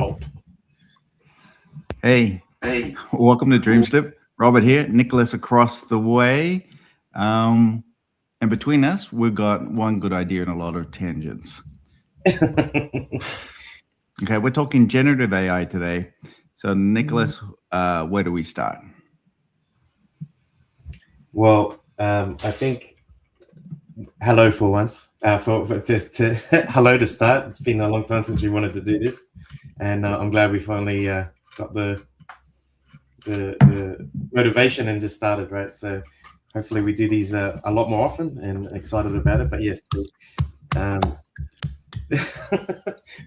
Gulp. Hey, welcome to DreamSlip. Robert here, Nicholas across the way. And between us, we've got one good idea and a lot of tangents. Okay, we're talking generative AI today. So, Nicholas, where do we start? Well, I think hello for once. For just to hello to start. It's been a long time since we wanted to do this, and I'm glad we finally got the motivation and just started, right? So hopefully we do these a lot more often, and excited about it. But yes,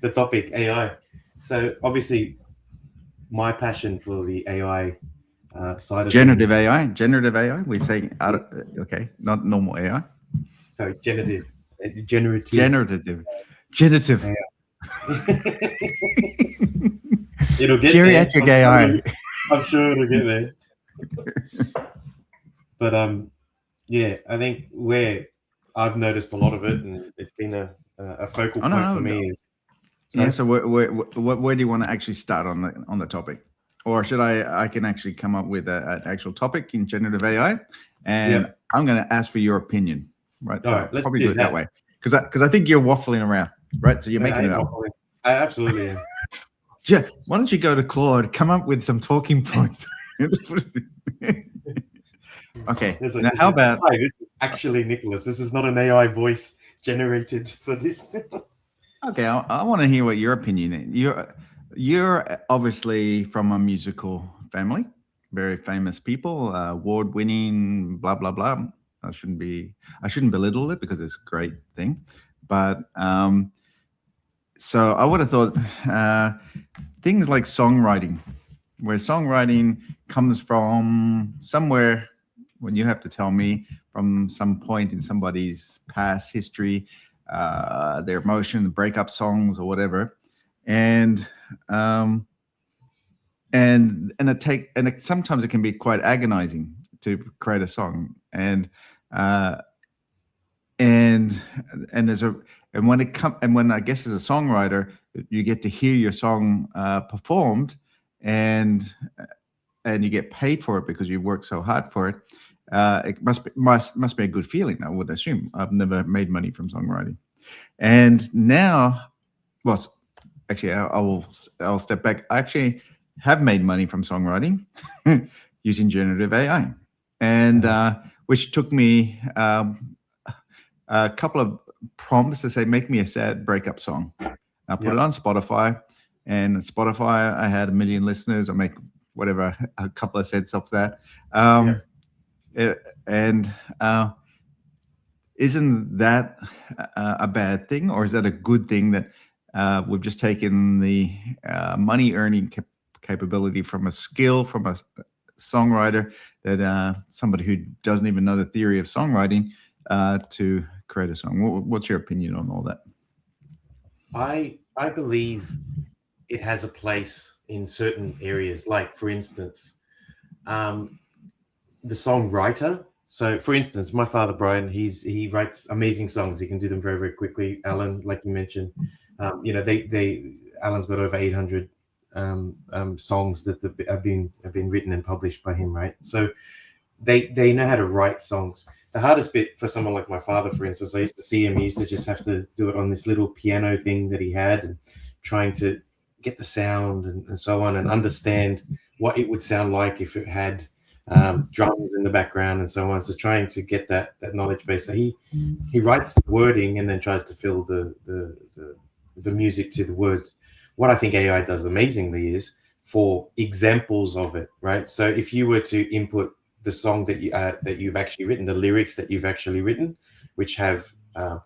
the topic AI. So obviously, my passion for the AI side of generative things. Generative AI. We say okay, not normal AI. So generative. Generative. AI. It'll get geriatric there. AI. I'm sure it'll get there. But yeah, I think where I've noticed a lot of it, and it's been a focal point for me is. Yeah. So where do you want to actually start on the topic, or should I can actually come up with an actual topic in generative AI, and I'm going to ask for your opinion, right? All so right, let's probably do do it that way because I think you're waffling around, right? So you're making it up. I absolutely am. Yeah. Why don't you go to Claude, come up with some talking points? Okay. Now, how about? Hi, this is actually Nicholas. This is not an AI voice generated for this. Okay, I want to hear what your opinion is. You're obviously from a musical family, very famous people, award-winning, blah blah blah. I shouldn't belittle it because it's a great thing, but so I would have thought things like songwriting, where songwriting comes from somewhere. When you have to tell me from some point in somebody's past history, their emotion, breakup songs or whatever, and sometimes it can be quite agonizing to create a song, and when I guess as a songwriter, you get to hear your song performed, and you get paid for it because you work so hard for it. It must be a good feeling, I would assume. I've never made money from songwriting, and now, well, actually, I'll step back. I actually have made money from songwriting using generative AI, and which took me a couple of prompts to say, make me a sad breakup song. I put it on Spotify, and Spotify, I had 1 million listeners. I make whatever, a couple of cents off that. Isn't that a bad thing, or is that a good thing that we've just taken the money earning capability from a skill from a songwriter, that somebody who doesn't even know the theory of songwriting to create a song? What's your opinion on all that? I believe it has a place in certain areas, like for instance, the songwriter. So for instance, my father Brian, he writes amazing songs. He can do them very, very quickly. Alan, like you mentioned, Alan's got over 800 songs that have been written and published by him, right? So they know how to write songs. The hardest bit for someone like my father, for instance, I used to see him, he used to just have to do it on this little piano thing that he had, and trying to get the sound and so on, and understand what it would sound like if it had drums in the background and so on. So trying to get that knowledge base. So he writes the wording and then tries to fill the music to the words. What I think AI does amazingly is for examples of it, right? So if you were to input the song that you've actually written, the lyrics that you've actually written, which have, I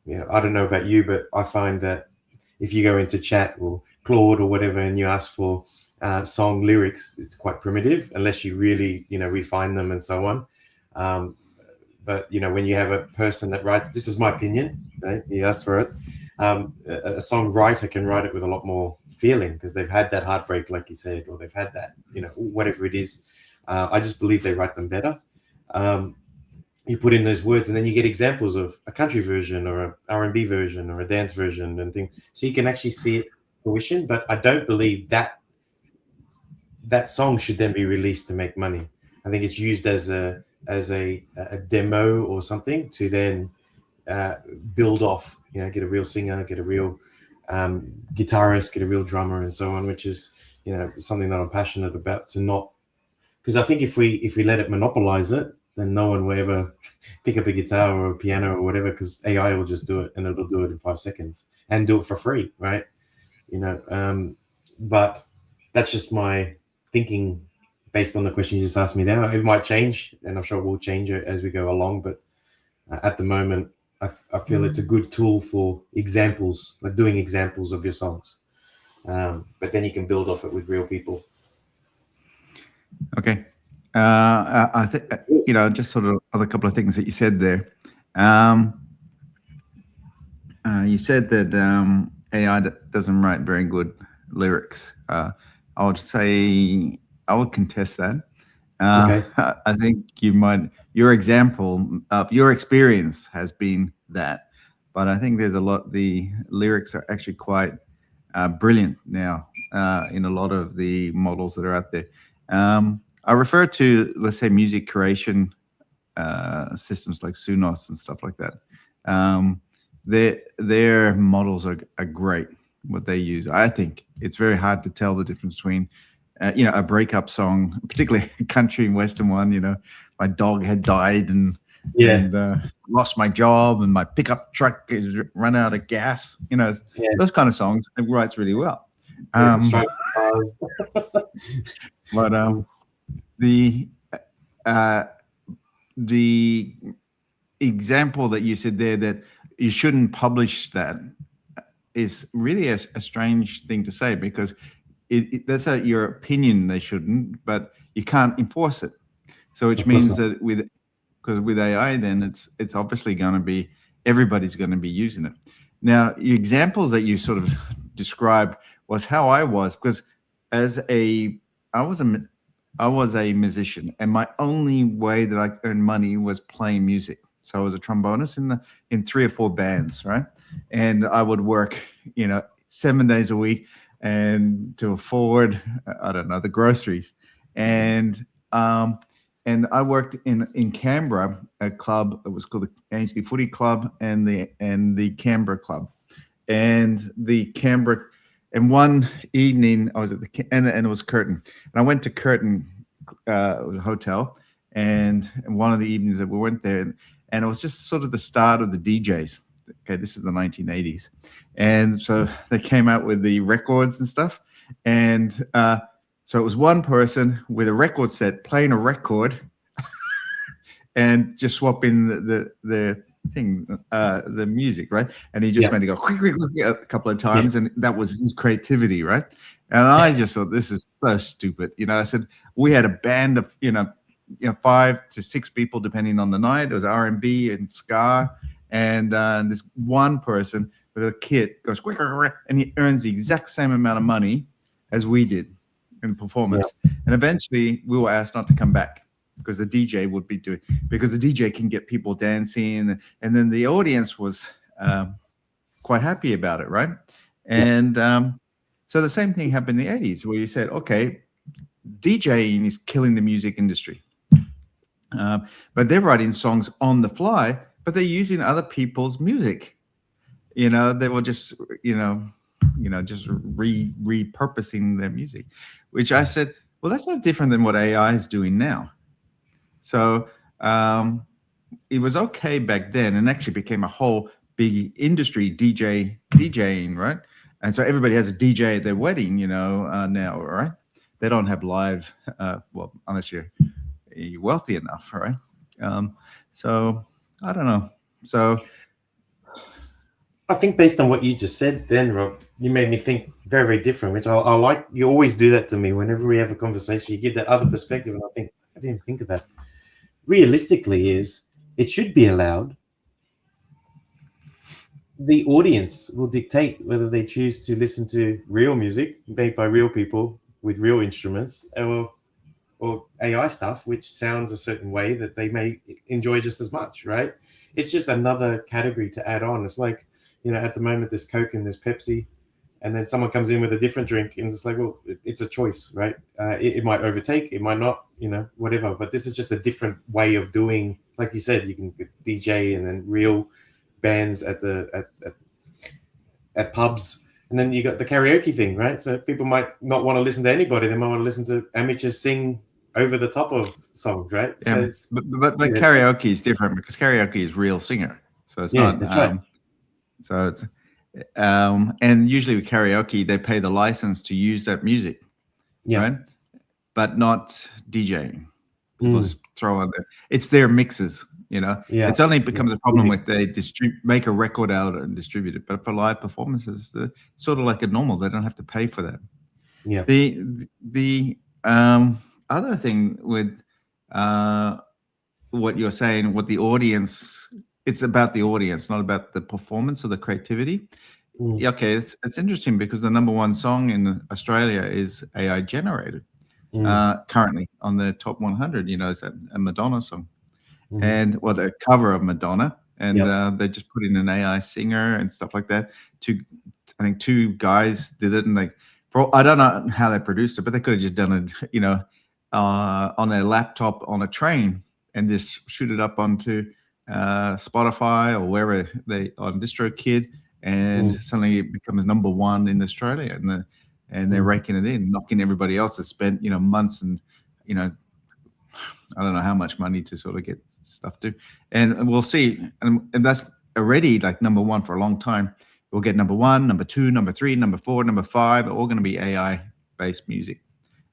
don't know about you, but I find that if you go into chat or Claude or whatever and you ask for song lyrics, it's quite primitive unless you really, refine them and so on. But when you have a person that writes, this is my opinion, right? You asked for it. A songwriter can write it with a lot more feeling because they've had that heartbreak, like you said, or they've had that, whatever it is. I just believe they write them better. You put in those words, and then you get examples of a country version or a R&B version or a dance version and things. So you can actually see it fruition, but I don't believe that song should then be released to make money. I think it's used as a demo or something to then uh, build off. Get a real singer, get a real guitarist, get a real drummer, and so on. Which is something that I'm passionate about. To not Because I think if we let it monopolize it, then no one will ever pick up a guitar or a piano or whatever, because AI will just do it, and it'll do it in 5 seconds and do it for free, right? But that's just my thinking based on the question you just asked me now. It might change, and I'm sure it will change as we go along. But at the moment, I feel it's a good tool for examples, like doing examples of your songs. But then you can build off it with real people. Okay. I think, just sort of other couple of things that you said there. You said that AI doesn't write very good lyrics. I would say I would contest that. Okay. I think your example of your experience has been that, but I think there's the lyrics are actually quite brilliant now in a lot of the models that are out there. I refer to, let's say, music creation systems like Sunos and stuff like that. Their models are great, what they use. I think it's very hard to tell the difference between a breakup song, particularly a country and western one. My dog had died and lost my job, and my pickup truck is run out of gas. Those kind of songs it writes really well. But the example that you said there, that you shouldn't publish that, is really a strange thing to say, because that's your opinion. They shouldn't, but you can't enforce it. So which means that with AI, then it's obviously going to be, everybody's going to be using it. Now, your examples that you sort of described was how I was, because I was a musician, and my only way that I earned money was playing music. So I was a trombonist in 3 or 4 bands, right? And I would work, 7 days a week, and to afford, I don't know, the groceries. And I worked in Canberra, a club that was called the Ainsley Footy Club and the Canberra Club. And the Canberra, and one evening I was at and it was Curtin. And I went to Curtin, it was a hotel, and one of the evenings that we went there, and it was just sort of the start of the DJs. Okay, this is the 1980s. And so they came out with the records and stuff. And so it was one person with a record set playing a record and just swapping the thing, the music, right? And he just made it go quick, a couple of times, and that was his creativity, right? And I just thought, this is so stupid. I said, we had a band of 5 to 6 people depending on the night. It was R&B and ska, and this one person with a kit goes quick, and he earns the exact same amount of money as we did in performance. And eventually we were asked not to come back, because the DJ would be doing, because the DJ can get people dancing, and then the audience was quite happy about it, right? And so the same thing happened in the 80s, where you said, okay, DJing is killing the music industry, but they're writing songs on the fly, but they're using other people's music. They were just just repurposing their music, which I said, well, that's not different than what AI is doing now. So it was okay back then, and actually became a whole big industry, DJing, right? And so everybody has a DJ at their wedding, now, right? They don't have live, well, unless you're wealthy enough, right? So I don't know. So I think based on what you just said then, Rob, you made me think very, very different, which I like. You always do that to me whenever we have a conversation. You give that other perspective, and I think, I didn't even think of that. Realistically, it should be allowed. The audience will dictate whether they choose to listen to real music made by real people with real instruments, or AI stuff, which sounds a certain way that they may enjoy just as much, right? It's just another category to add on. It's like, at the moment there's Coke and there's Pepsi. and then someone comes in with a different drink, and it's like, well, it's a choice, right? It might overtake, it might not, whatever. But this is just a different way of doing. Like you said, you can DJ and then real bands at pubs, and then you got the karaoke thing, right? So people might not want to listen to anybody; they might want to listen to amateurs sing over the top of songs, right? Yeah, So it's, but karaoke is different because karaoke is real singer, so it's not. That's right. So it's and usually with karaoke they pay the license to use that music, right? But not DJing. People just throw on there. It's their mixes, It's only becomes a problem if they make a record out and distribute it. But for live performances, it's sort of like a normal. They don't have to pay for that. Yeah. The other thing with what you're saying, what the audience, it's about the audience, not about the performance or the creativity. Okay, it's interesting because the number one song in Australia is AI generated. Currently on the top 100, is a Madonna song, and the cover of Madonna, and they just put in an AI singer and stuff like that. I think two guys did it, and I don't know how they produced it, but they could have just done it, on their laptop on a train and just shoot it up onto Spotify or wherever on DistroKid, and suddenly it becomes number one in Australia, and they're raking it in, knocking everybody else that spent months and I don't know how much money to sort of get stuff to, and we'll see, and that's already like number one for a long time. We'll get number one, number two, number three, number four, number five, all going to be AI based music,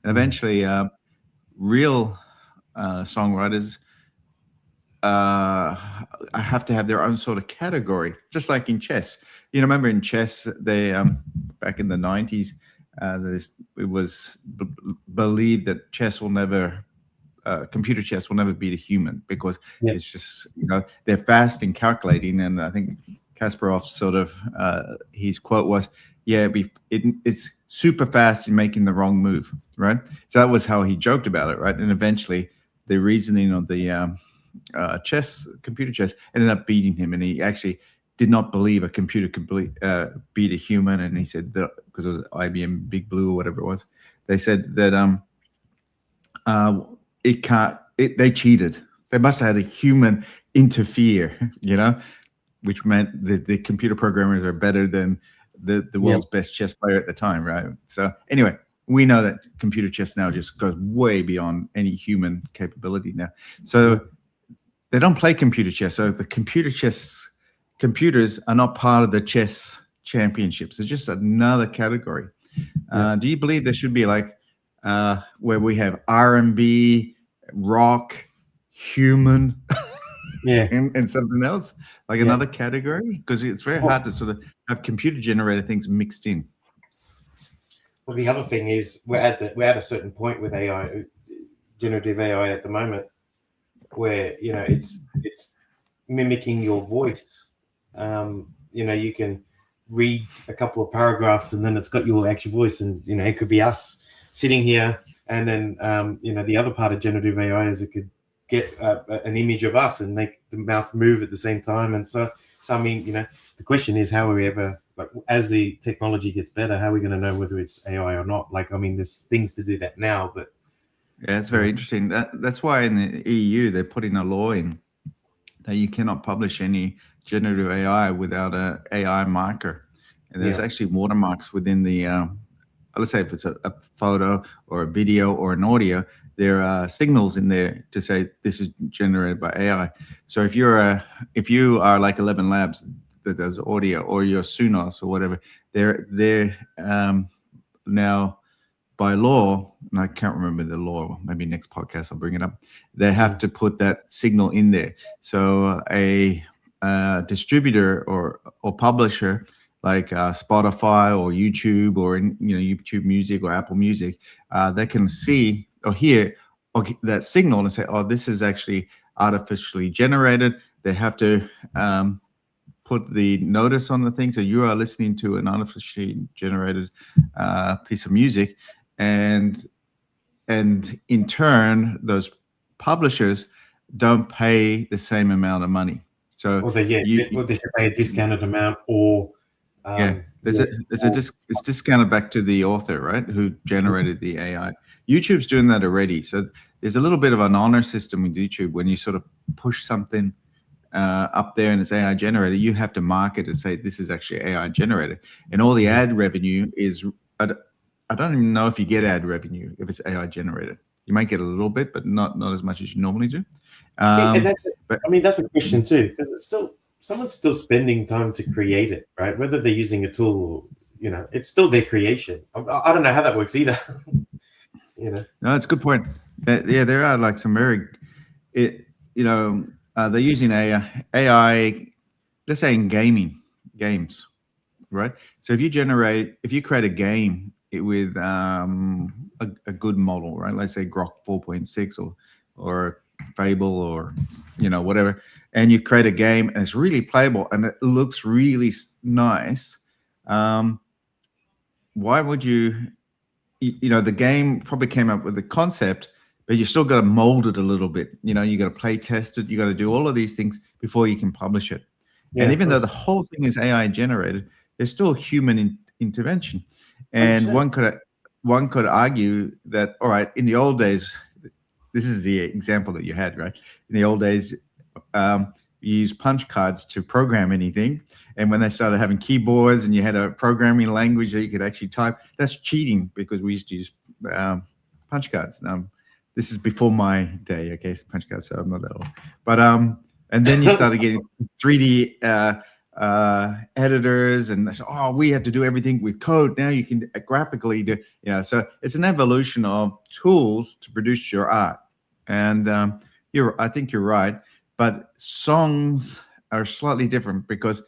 and eventually real songwriters have to have their own sort of category, just like in chess. Remember in chess, they back in the 90s, it was believed that chess will never, computer chess will never beat a human because it's just, they're fast in calculating. And I think Kasparov's sort of, his quote was, it's super fast in making the wrong move, right? So that was how he joked about it, right? And eventually the reasoning of the computer chess ended up beating him, and he actually did not believe a computer could beat a human. And he said that because it was IBM Big Blue or whatever it was, they said that it can't. They cheated. They must have had a human interfere, which meant the computer programmers are better than the world's best chess player at the time, right? So anyway, we know that computer chess now just goes way beyond any human capability now. So they don't play computer chess. So the computers are not part of the chess championships. It's just another category. Do you believe there should be like where we have R&B, rock, human, and something else, like another category? Because it's very hard to sort of have computer generated things mixed in. Well, the other thing is we're at a certain point with AI, generative AI at the moment, where it's mimicking your voice. You can read a couple of paragraphs and then it's got your actual voice, and it could be us sitting here, and then the other part of generative AI is it could get an image of us and make the mouth move at the same time. And so I mean, the question is, how are we ever, like, as the technology gets better, how are we going to know whether it's AI or not? Like, I mean, there's things to do that now, but it's very interesting. That's why in the EU they're putting a law in that you cannot publish any generative AI without an AI marker. And there's actually watermarks within the, let's say if it's a photo or a video or an audio, there are signals in there to say this is generated by AI. So if you are like 11 Labs that does audio, or you're Sunos or whatever, they're now, by law, and I can't remember the law, maybe next podcast I'll bring it up, they have to put that signal in there. So a distributor or publisher like Spotify or YouTube or YouTube Music or Apple Music, they can see or hear that signal and say, oh, this is actually artificially generated. They have to put the notice on the thing, so you are listening to an artificially generated piece of music. And in turn, those publishers don't pay the same amount of money. So they should pay a discounted amount, or There's it's discounted back to the author, right? Who generated the AI. YouTube's doing that already. So there's a little bit of an honor system with YouTube. When you sort of push something up there and it's AI generated, you have to mark it and say this is actually AI generated. And all the ad revenue is, I don't even know if you get ad revenue if it's AI generated. You might get a little bit, but not as much as you normally do. And that's a question too, because it's still, someone's still spending time to create it, right? Whether they're using a tool or, it's still their creation. I don't know how that works either. No, it's a good point. There are like some very, they're using AI, let's say in games, right? So if you create a game with a good model, right? Let's say Grok 4.6 or Fable or whatever, and you create a game and it's really playable and it looks really nice. Why would you? The game probably came up with the concept, but you still got to mold it a little bit. You got to play test it. You got to do all of these things before you can publish it. Yeah, and even though the whole thing is AI generated, there's still human intervention. And 100%. one could argue that, all right, in the old days, this is the example that you had, right? In the old days, you used punch cards to program anything. And when they started having keyboards and you had a programming language that you could actually type, that's cheating because we used to use punch cards. This is before my day, okay, punch cards, so I'm not that old. But and then you started getting 3D editors, and so, we had to do everything with code. Now you can graphically do, so it's an evolution of tools to produce your art. And I think you're right, but songs are slightly different because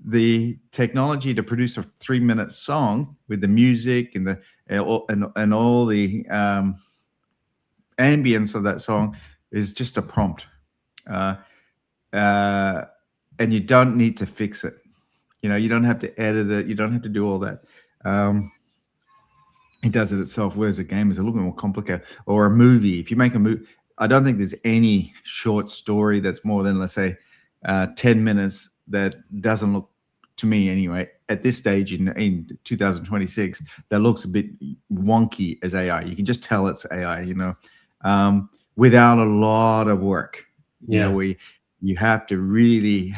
the technology to produce a 3-minute song with the music and and all the ambience of that song is just a prompt, and you don't need to fix it. You don't have to edit it. You don't have to do all that. It does it itself. Whereas a game is a little bit more complicated. Or a movie. If you make a movie, I don't think there's any short story that's more than, let's say, 10 minutes that doesn't look, to me anyway, at this stage in 2026, that looks a bit wonky as AI. You can just tell it's AI, without a lot of work. You have to really,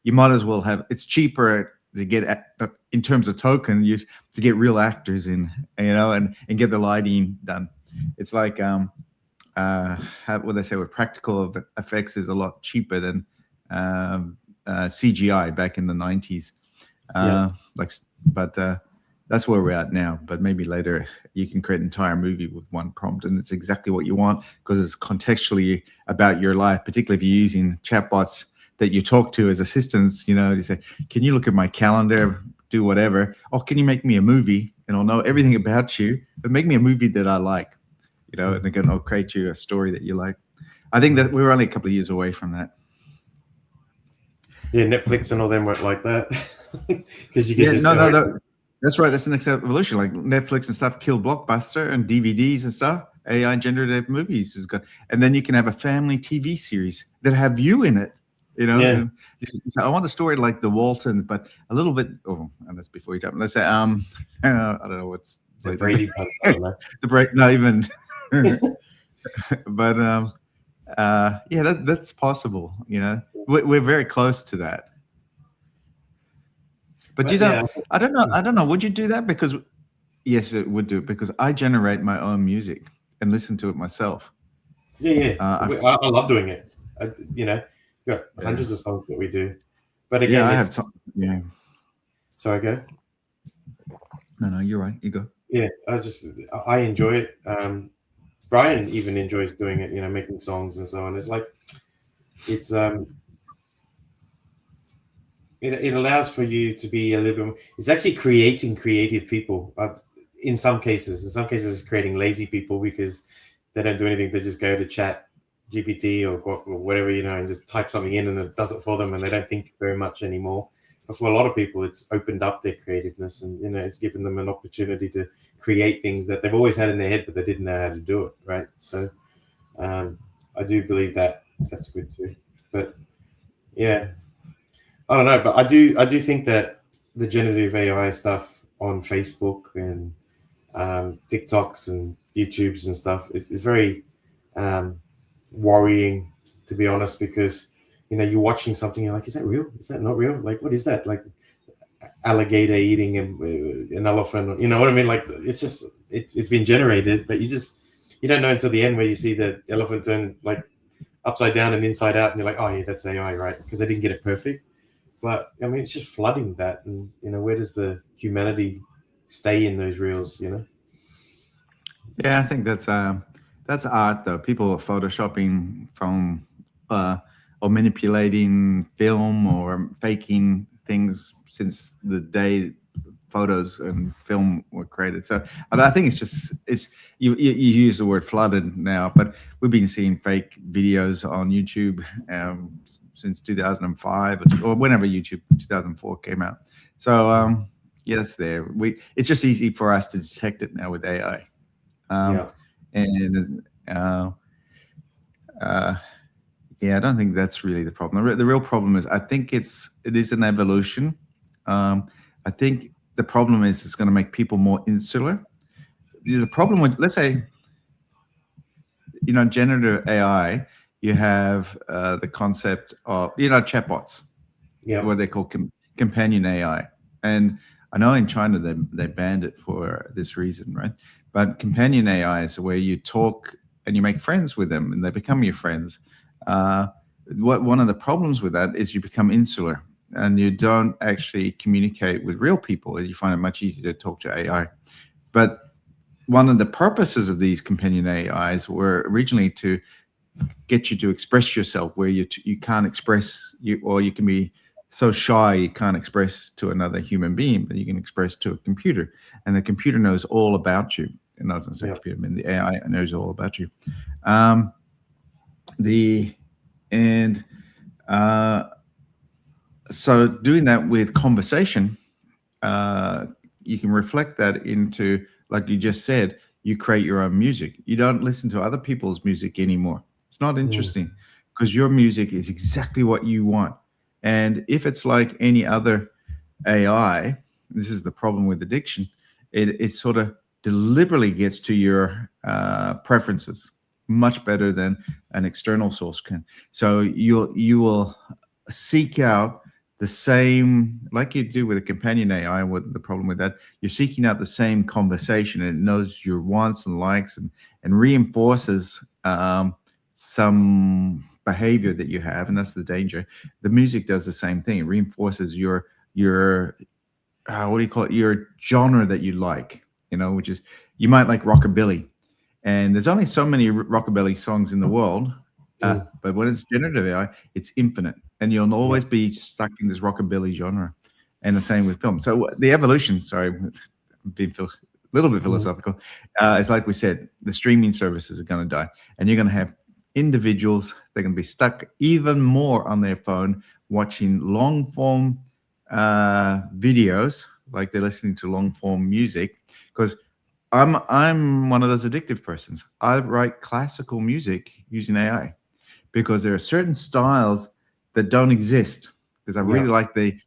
you might as well have, it's cheaper to get, in terms of token use, to get real actors in, and get the lighting done. It's like, what they say with practical effects is a lot cheaper than CGI back in the 90s. But that's where we're at now. But maybe later you can create an entire movie with one prompt, and it's exactly what you want because it's contextually about your life, particularly if you're using chatbots that you talk to as assistants. You say, can you look at my calendar, do whatever? Or can you make me a movie? And I'll know everything about you, but make me a movie that I like, and again, I'll create you a story that you like. I think that we're only a couple of years away from that. Yeah, Netflix and all them weren't like that. Because you can no. That's right. That's the next evolution. Like Netflix and stuff killed Blockbuster and DVDs and stuff. AI generated movies is good, and then you can have a family TV series that have you in it. Yeah. I want the story like the Waltons, but a little bit. Oh, and that's before you talk. Let's say I don't know what's the Brady Bunch. I don't know. The break, not even. But that's possible. We're very close to that. But I don't know. Would you do that? Because yes, it would do it because I generate my own music and listen to it myself. Yeah. I love doing it. We've got hundreds of songs that we do. But again, I have some. Yeah. Sorry, go. No, you're right. You go. Yeah, I enjoy it. Brian even enjoys doing it. Making songs and so on. It's like it allows for you to be a little bit more, it's actually creating creative people. In some cases it's creating lazy people because they don't do anything. They just go to chat GPT or whatever, and just type something in and it does it for them, and they don't think very much anymore. But for a lot of people, it's opened up their creativeness, and it's given them an opportunity to create things that they've always had in their head, but they didn't know how to do it, right? So I do believe that that's good too. But yeah, I don't know, but I do think that the generative AI stuff on Facebook and TikToks and YouTubes and stuff is very um, worrying, to be honest, because you're watching something, you're like, is that real? Is that not real? Like, what is that? Like alligator eating an elephant? You know what I mean? Like, it's just it's been generated, but you don't know until the end where you see the elephant turn like upside down and inside out, and you're like, oh yeah, that's AI, right? Because they didn't get it perfect. But I mean, it's just flooding that, and where does the humanity stay in those reels? Yeah, I think that's art though. People are photoshopping from or manipulating film or faking things since the day photos and film were created. So I think it's you use the word flooded now, but we've been seeing fake videos on YouTube since 2005 or whenever YouTube 2004 came out. So yeah, that's there. It's just easy for us to detect it now with AI. Yeah. And yeah, I don't think that's really the problem. The real problem is, I think it is an evolution. I think the problem is it's going to make people more insular. The problem with, let's say, generative AI, you have the concept of, chatbots, Yeah. what they call companion AI. And I know in China they banned it for this reason, right? But companion AI is where you talk and you make friends with them and they become your friends. One of the problems with that is you become insular and you don't actually communicate with real people. You find it much easier to talk to AI. But one of the purposes of these companion AIs were originally to get you to express yourself, where you can't express or you can be so shy you can't express to another human being, but you can express to a computer, and the computer knows all about you. And I was going to say computer, I mean the AI knows all about you. So doing that with conversation, you can reflect that into, like you just said, you create your own music. You don't listen to other people's music anymore. It's not interesting because your music is exactly what you want. And if it's like any other AI, this is the problem with addiction, it sort of deliberately gets to your preferences much better than an external source can. So you will seek out the same, like you do with a companion AI. What the problem with that? You're seeking out the same conversation, and it knows your wants and likes, and reinforces some behavior that you have, and that's the danger. The music does the same thing. It reinforces your what do you call it? Your genre that you like. Which is, you might like rockabilly, and there's only so many rockabilly songs in the world. But when it's generative AI, it's infinite, and you'll always be stuck in this rockabilly genre. And the same with film. So the evolution, sorry, I'm being a little bit philosophical. It's like we said, the streaming services are going to die, and you're going to have individuals, they're going to be stuck even more on their phone watching long form videos, like they're listening to long form music. Because I'm one of those addictive persons. I write classical music using AI because there are certain styles that don't exist. Because I really like the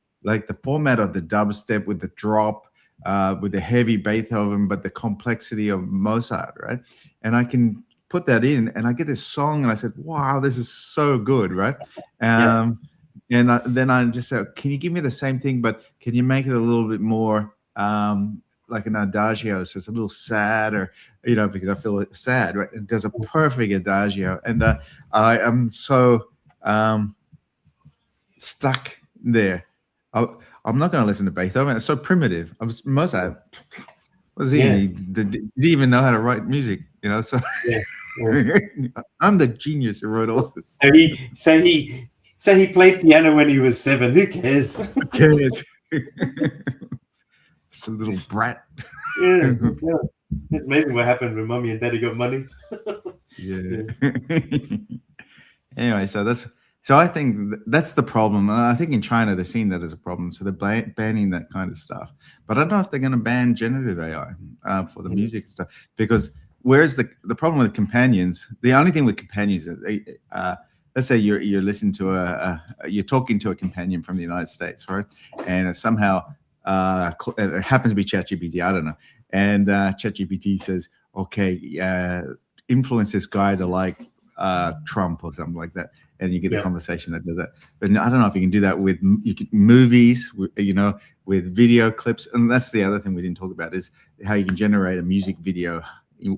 format of the dubstep with the drop, with the heavy Beethoven, but the complexity of Mozart, right? And I can put that in, and I get this song, and I said, "Wow, this is so good," right? And then I just said, "Can you give me the same thing, but can you make it a little bit more like an adagio, so it's a little sadder, because I feel sad, right?" It does a perfect adagio, and I am so stuck there. I'm not going to listen to Beethoven. It's so primitive. Mozart. Was he? Did he even know how to write music? So I'm the genius who wrote all this. So he played piano when he was 7. Who cares? Who cares? It's a little brat. Yeah. It's amazing what happened when Mummy and Daddy got money. Yeah. Anyway, so I think that's the problem. And I think in China they're seeing that as a problem, so they're banning that kind of stuff. But I don't know if they're going to ban generative AI for the music stuff, because where's the problem with companions? The only thing with companions is let's say you're listening to you're talking to a companion from the United States, right? And somehow it happens to be ChatGPT, I don't know. And ChatGPT says, okay, influence this guy to like Trump or something like that. And you get the conversation that does that. But I don't know if you can do that with movies, with video clips. And that's the other thing we didn't talk about is how you can generate a music video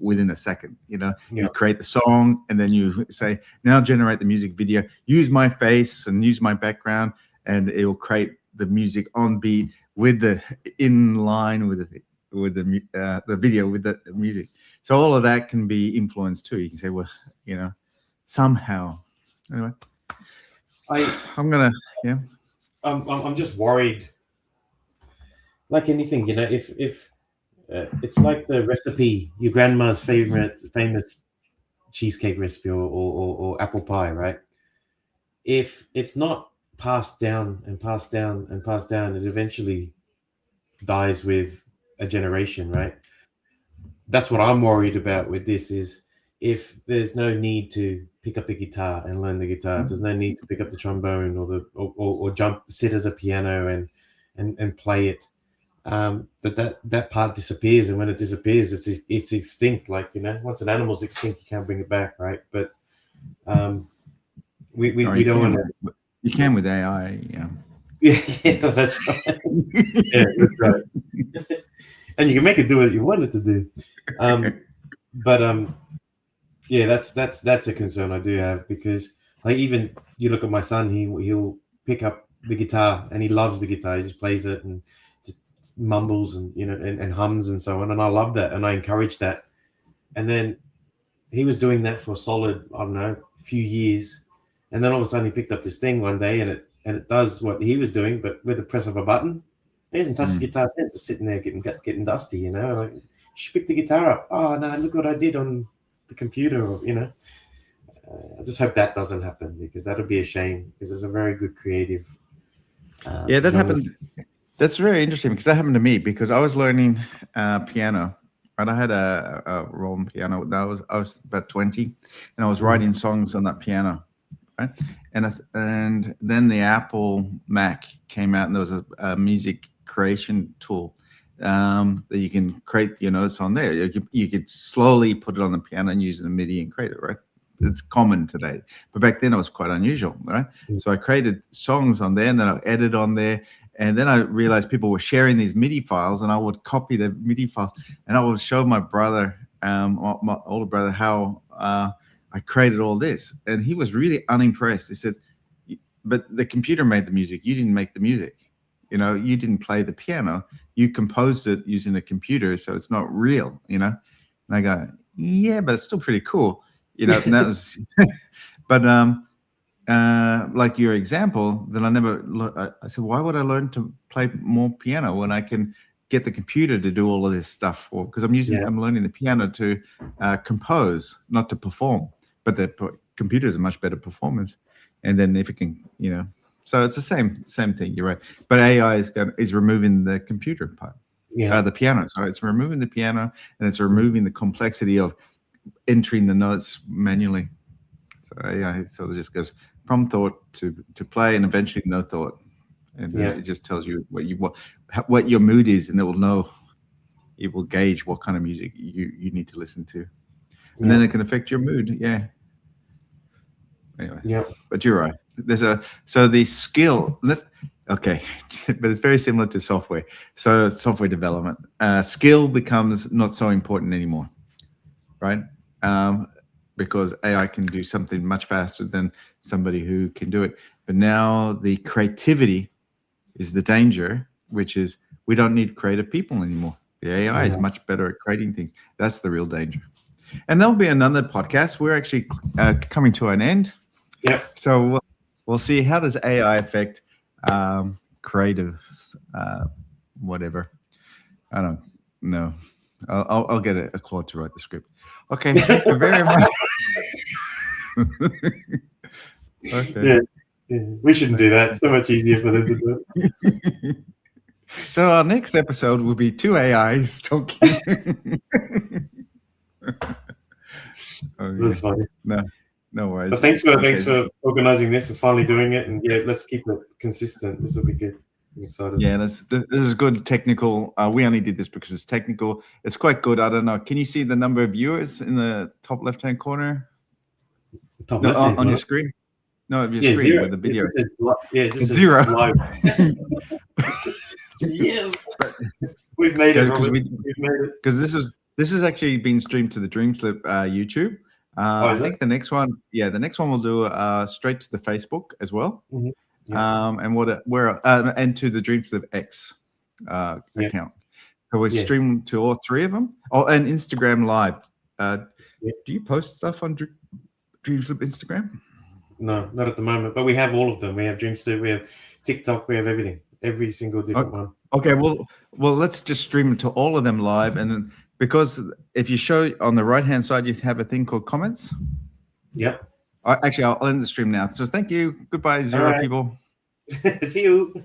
within a second. You create the song and then you say, now generate the music video, use my face and use my background, and it will create the music on beat in line with the video with the music. So all of that can be influenced too. You can say, well, somehow. Anyway, I'm just worried. Like anything, if it's like the recipe, your grandma's famous cheesecake recipe or apple pie, right? If it's not passed down and passed down and passed down, it eventually dies with a generation, right? That's what I'm worried about with this is if there's no need to pick up the guitar and learn the guitar, there's no need to pick up the trombone or sit at a piano and play it. That part disappears, and when it disappears, it's extinct. Like once an animal's extinct, you can't bring it back, right? But we don't want to. You can with AI, yeah. Yeah, that's right. Yeah, that's right. And you can make it do what you want it to do. Yeah, that's a concern I do have, because like even you look at my son, he'll pick up the guitar and he loves the guitar. He just plays it and just mumbles and and hums and so on. And I love that and I encourage that. And then he was doing that for a solid, I don't know, few years. And then all of a sudden he picked up this thing one day and it does what he was doing, but with the press of a button. He hasn't touched the guitar since. It's sitting there getting dusty, Like, you should pick the guitar up. Oh no, look what I did on the computer, I just hope that doesn't happen, because that would be a shame, because it's a very good creative. That happened. That's very interesting, because that happened to me, because I was learning piano, and I had a Roland piano. I was about 20, and I was writing songs on that piano, right? And then the Apple Mac came out, and there was a music creation tool that you can create your notes on there. You could slowly put it on the piano and use the MIDI and create it, right? It's common today, but back then it was quite unusual, right? So I created songs on there, and then I edited on there, and then I realized people were sharing these MIDI files, and I would copy the MIDI files, and I would show my brother, my older brother, how I created all this, and he was really unimpressed. He said, "But the computer made the music. You didn't make the music. You didn't play the piano. You composed it using a computer, so it's not real, And I go, yeah, but it's still pretty cool, And that was, but like your example, then I said, why would I learn to play more piano when I can get the computer to do all of this stuff for? Because I'm learning the piano to compose, not to perform, but the computer is a much better performance. And then if it can, so it's the same thing. You're right. But AI is removing the computer part, the piano. So it's removing the piano, and it's removing the complexity of entering the notes manually. So AI sort of just goes from thought to play, and eventually no thought, and it just tells you what your mood is, and it will gauge what kind of music you need to listen to, and then it can affect your mood. Yeah. Anyway, but you're right. So the skill. Okay, but it's very similar to software. So software development, skill becomes not so important anymore, right? Because AI can do something much faster than somebody who can do it. But now the creativity is the danger, which is we don't need creative people anymore. The AI is much better at creating things. That's the real danger. And there'll be another podcast. We're actually coming to an end. Yeah. So we'll see, how does AI affect creative, whatever. I don't know. I'll get a Claude to write the script. Okay, thank you very much. Okay. Yeah, we shouldn't do that. It's so much easier for them to do it. So our next episode will be two AIs talking. That's funny. No worries. But thanks for organizing this and finally doing it. And let's keep it consistent. This will be good. I'm excited. Yeah, this is good technical. We only did this because it's technical. It's quite good. I don't know. Can you see the number of viewers in the top left-hand corner? Top No, left-hand on your corner. screen. No, of your Yeah, screen 0. with the video. It just It's says 0. live. Yes, we've made it, Robert. We've made it. Because this has actually been streamed to the DreamSlip YouTube. I think the next one we'll do straight to the Facebook as well. Mm-hmm. Yeah. And to the DreamSlip X account. So we stream to all 3 of them. Oh, and Instagram Live. Do you post stuff on DreamSlip Instagram? No, not at the moment. But we have all of them. We have DreamSlip, we have TikTok, we have everything. Every single different one. Okay, well, let's just stream to all of them live, and then because if you show on the right-hand side, you have a thing called comments. Yep. Actually, I'll end the stream now. So thank you. Goodbye, 0 people. See you.